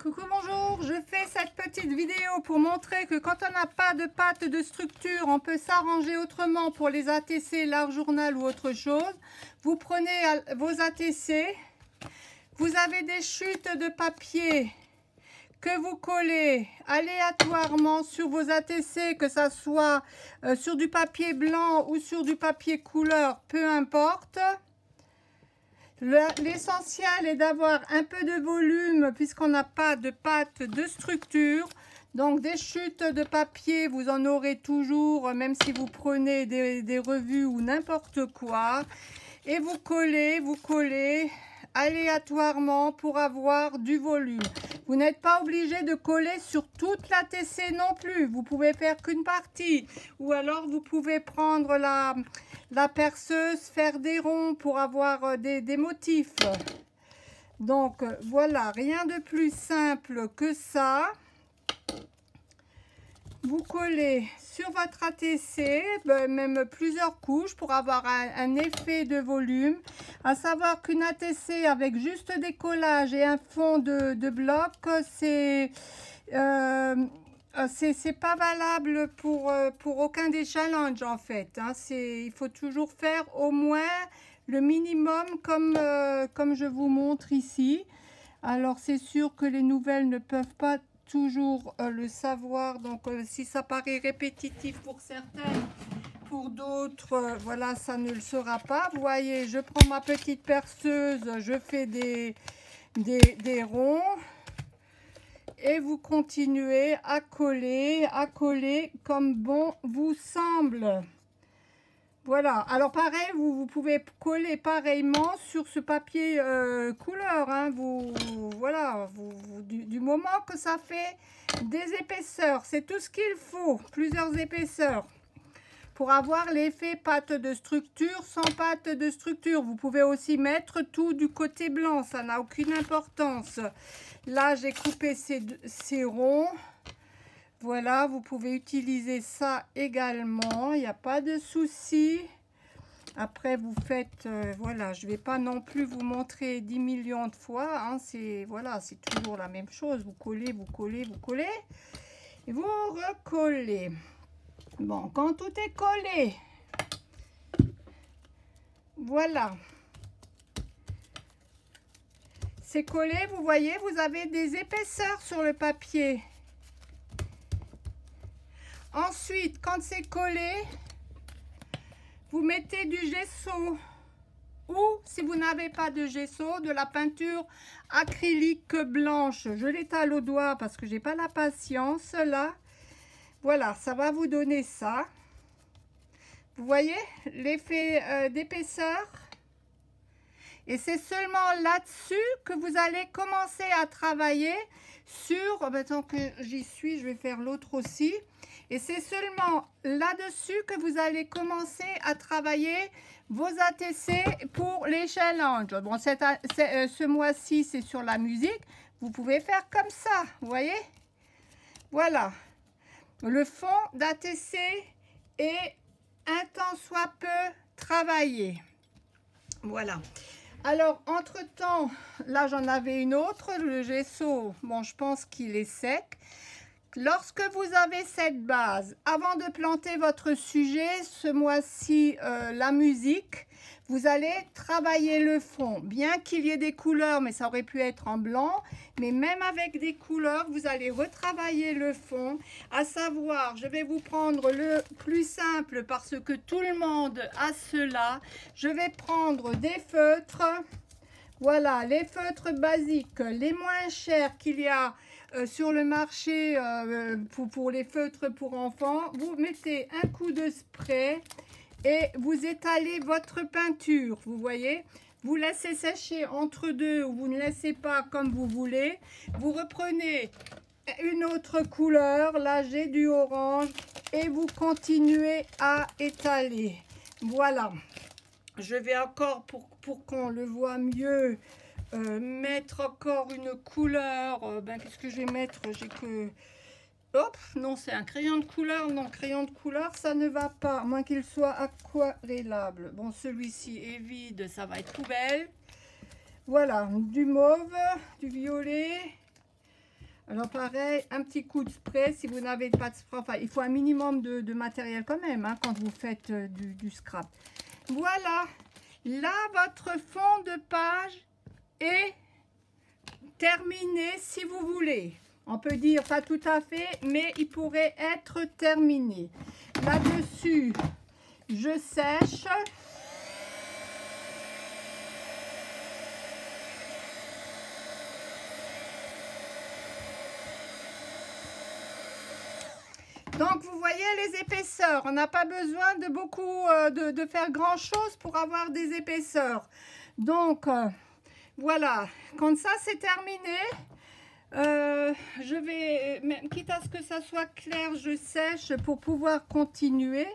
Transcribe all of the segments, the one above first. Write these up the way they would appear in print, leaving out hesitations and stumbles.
Coucou, bonjour, je fais cette petite vidéo pour montrer que quand on n'a pas de pâte de structure, on peut s'arranger autrement pour les ATC, l'art journal ou autre chose. Vous prenez vos ATC, vous avez des chutes de papier que vous collez aléatoirement sur vos ATC, que ça soit sur du papier blanc ou sur du papier couleur, peu importe. L'essentiel est d'avoir un peu de volume puisqu'on n'a pas de pâte de structure. Donc des chutes de papier, vous en aurez toujours, même si vous prenez des revues ou n'importe quoi. Et vous collez aléatoirement pour avoir du volume. Vous n'êtes pas obligé de coller sur toute la TC non plus. Vous pouvez faire qu'une partie. Ou alors vous pouvez prendre la perceuse, faire des ronds pour avoir des motifs. Donc voilà, rien de plus simple que ça. Vous collez sur votre ATC, même plusieurs couches pour avoir un effet de volume. À savoir qu'une ATC avec juste des collages et un fond de bloc, c'est pas valable pour aucun des challenges en fait. Hein. Il faut toujours faire au moins le minimum comme je vous montre ici. Alors c'est sûr que les nouvelles ne peuvent pas toujours le savoir, donc si ça paraît répétitif pour certaines, pour d'autres voilà, ça ne le sera pas. Vous voyez, je prends ma petite perceuse, je fais des ronds et vous continuez à coller comme bon vous semble. Voilà, alors pareil, vous pouvez coller pareillement sur ce papier couleur, hein. Voilà, du moment que ça fait des épaisseurs, c'est tout ce qu'il faut, plusieurs épaisseurs, pour avoir l'effet pâte de structure sans pâte de structure. Vous pouvez aussi mettre tout du côté blanc, ça n'a aucune importance. Là, j'ai coupé ces ronds. Voilà, vous pouvez utiliser ça également, il n'y a pas de souci. Après, vous faites, voilà, je ne vais pas non plus vous montrer 10 millions de fois. Hein, voilà, c'est toujours la même chose. Vous collez, vous collez, vous collez. Et vous recollez. Bon, quand tout est collé, voilà. C'est collé, vous voyez, vous avez des épaisseurs sur le papier. Ensuite, quand c'est collé, vous mettez du gesso ou, si vous n'avez pas de gesso, de la peinture acrylique blanche. Je l'étale au doigt parce que j'ai pas la patience là. Voilà, ça va vous donner ça. Vous voyez l'effet d'épaisseur? Et c'est seulement là-dessus que vous allez commencer à travailler sur, tant que j'y suis, je vais faire l'autre aussi. Et c'est seulement là-dessus que vous allez commencer à travailler vos ATC pour les challenges. Bon, ce mois-ci, c'est sur la musique. Vous pouvez faire comme ça, vous voyez? Voilà. Le fond d'ATC est un tant soit peu travaillé. Voilà. Alors, entre-temps, là, j'en avais une autre. Le gesso, bon, je pense qu'il est sec. Lorsque vous avez cette base, avant de planter votre sujet, ce mois-ci, la musique, vous allez travailler le fond. Bien qu'il y ait des couleurs, mais ça aurait pu être en blanc, mais même avec des couleurs, vous allez retravailler le fond. À savoir, je vais vous prendre le plus simple parce que tout le monde a cela. Je vais prendre des feutres. Voilà, les feutres basiques, les moins chers qu'il y a sur le marché pour les feutres pour enfants. Vous mettez un coup de spray et vous étalez votre peinture, vous voyez. Vous laissez sécher entre deux ou vous ne laissez pas comme vous voulez. Vous reprenez une autre couleur, là j'ai du orange et vous continuez à étaler. Voilà. Je vais encore, pour qu'on le voit mieux, mettre encore une couleur. Qu'est-ce que je vais mettre? J'ai que... Hop, non, c'est un crayon de couleur. Non, crayon de couleur, ça ne va pas, à moins qu'il soit aquarellable. Bon, celui-ci est vide, ça va être poubelle. Voilà, du mauve, du violet, Alors pareil, un petit coup de spray si vous n'avez pas de spray. Enfin, il faut un minimum de matériel quand même hein, quand vous faites du scrap. Voilà, là votre fond de page est terminé si vous voulez. On peut dire pas tout à fait, mais il pourrait être terminé. Là-dessus, je sèche. Donc, vous voyez les épaisseurs. On n'a pas besoin de beaucoup, de faire grand chose pour avoir des épaisseurs. Donc, voilà. Quand ça, c'est terminé, je vais, même quitte à ce que ça soit clair, je sèche pour pouvoir continuer.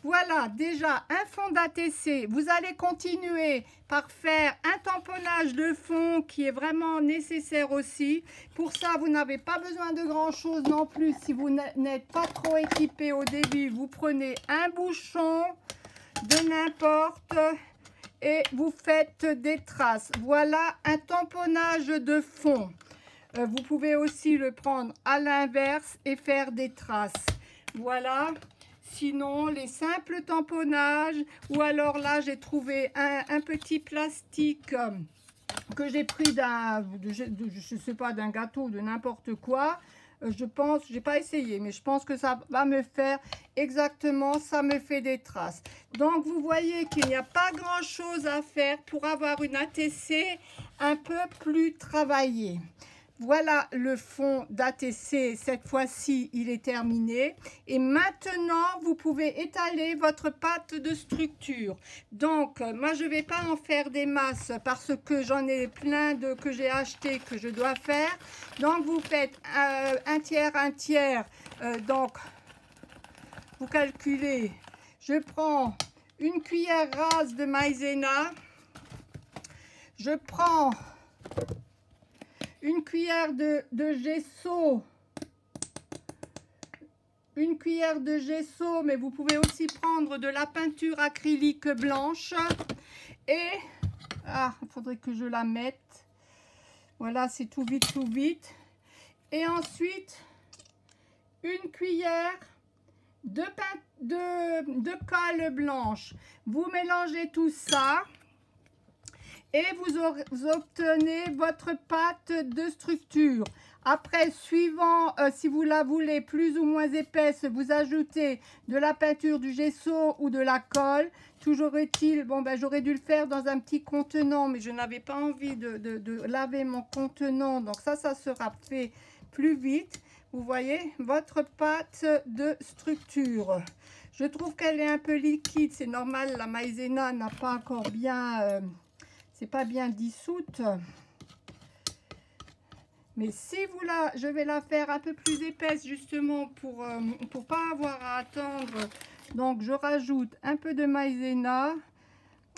Voilà, déjà un fond d'ATC. Vous allez continuer par faire un tamponnage de fond qui est vraiment nécessaire aussi. Pour ça, vous n'avez pas besoin de grand chose non plus. Si vous n'êtes pas trop équipé au début, vous prenez un bouchon de n'importe et vous faites des traces. Voilà un tamponnage de fond. Vous pouvez aussi le prendre à l'inverse et faire des traces. Voilà. Sinon, les simples tamponnages, ou alors là, j'ai trouvé un petit plastique que j'ai pris je sais pas, d'un gâteau ou de n'importe quoi. Je pense, j'ai pas essayé, mais je pense que ça va me faire exactement, ça me fait des traces. Donc, vous voyez qu'il n'y a pas grand chose à faire pour avoir une ATC un peu plus travaillée. Voilà le fond d'ATC, cette fois-ci il est terminé. Et maintenant vous pouvez étaler votre pâte de structure. Donc moi je ne vais pas en faire des masses parce que j'en ai plein que j'ai acheté que je dois faire. Donc vous faites un tiers, donc vous calculez. Je prends une cuillère rase de maïzena. Je prends une cuillère de gesso, mais vous pouvez aussi prendre de la peinture acrylique blanche. Et, il faudrait que je la mette. Voilà, c'est tout vite. Et ensuite, une cuillère de colle blanche. Vous mélangez tout ça. Et vous obtenez votre pâte de structure. Après, suivant si vous la voulez plus ou moins épaisse, vous ajoutez de la peinture, du gesso ou de la colle. Toujours est-il, bon ben j'aurais dû le faire dans un petit contenant, mais je n'avais pas envie de laver mon contenant. Donc ça sera fait plus vite. Vous voyez, votre pâte de structure. Je trouve qu'elle est un peu liquide, c'est normal, la maïzena n'a pas encore bien... c'est pas bien dissoute, mais si vous je vais la faire un peu plus épaisse justement pour pas avoir à attendre. Donc je rajoute un peu de maïzena.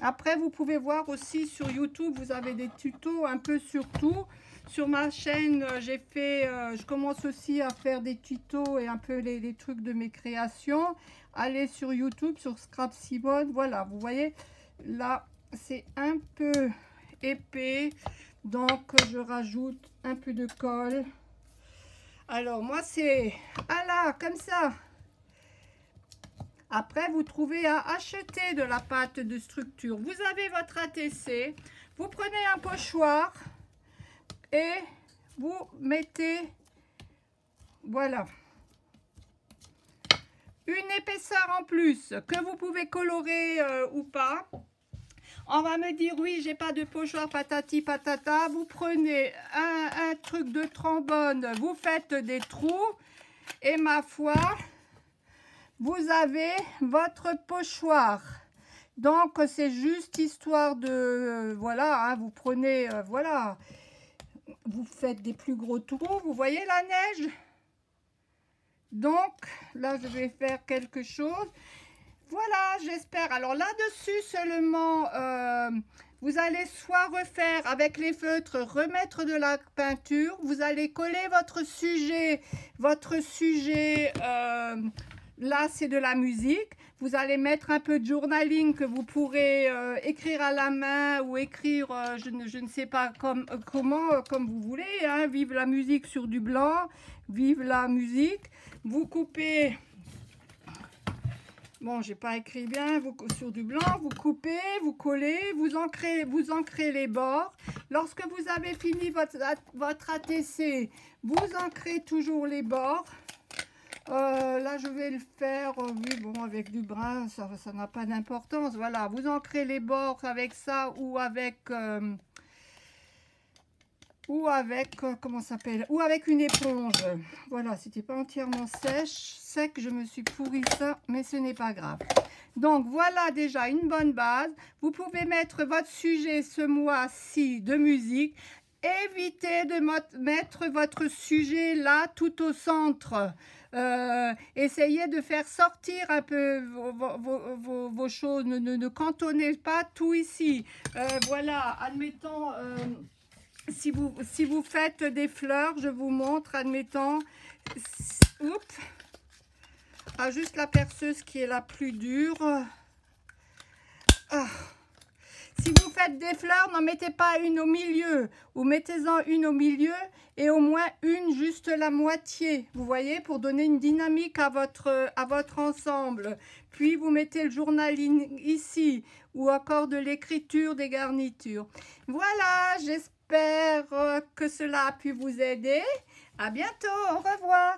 Après vous pouvez voir aussi sur YouTube, vous avez des tutos un peu sur tout. Sur ma chaîne, j'ai fait, je commence aussi à faire des tutos et un peu les trucs de mes créations. Allez sur YouTube, sur Scrap Simone. Voilà, vous voyez là. C'est un peu épais, donc je rajoute un peu de colle. Alors moi c'est comme ça. Après vous trouvez à acheter de la pâte de structure. Vous avez votre ATC, vous prenez un pochoir et vous mettez, voilà, une épaisseur en plus que vous pouvez colorer ou pas. On va me dire, oui, j'ai pas de pochoir, patati patata. Vous prenez un truc de trombone, vous faites des trous. Et ma foi, vous avez votre pochoir. Donc, c'est juste histoire de... voilà, hein, vous prenez... voilà. Vous faites des plus gros trous. Vous voyez la neige? Donc, là, je vais faire quelque chose. Voilà, j'espère. Alors là-dessus seulement, vous allez soit refaire avec les feutres, remettre de la peinture. Vous allez coller votre sujet. Là, c'est de la musique. vous allez mettre un peu de journaling que vous pourrez écrire à la main ou écrire, je ne sais pas comment, comme vous voulez. Hein. Vive la musique sur du blanc, vive la musique. Vous coupez, bon, j'ai pas écrit bien, sur du blanc, vous coupez, vous collez, vous ancrez les bords. Lorsque vous avez fini votre ATC, vous ancrez toujours les bords. Là, je vais le faire, oui, bon, avec du brun, ça n'a pas d'importance. Voilà, vous ancrez les bords avec ça ou avec comment ça s'appelle, ou avec une éponge. Voilà, c'était pas entièrement sec, je me suis pourri ça, mais ce n'est pas grave. Donc, voilà déjà une bonne base. Vous pouvez mettre votre sujet ce mois-ci de musique. Évitez de mettre votre sujet là, tout au centre. Essayez de faire sortir un peu vos choses, ne cantonnez pas tout ici. Voilà, admettons, si vous faites des fleurs, je vous montre, admettons, oups, juste la perceuse qui est la plus dure. Si vous faites des fleurs, n'en mettez pas une au milieu, ou mettez-en une au milieu et au moins une juste la moitié, vous voyez, pour donner une dynamique à votre ensemble. Puis vous mettez le journaling ici, ou encore de l'écriture, des garnitures. Voilà, j'espère que cela a pu vous aider. À bientôt, au revoir.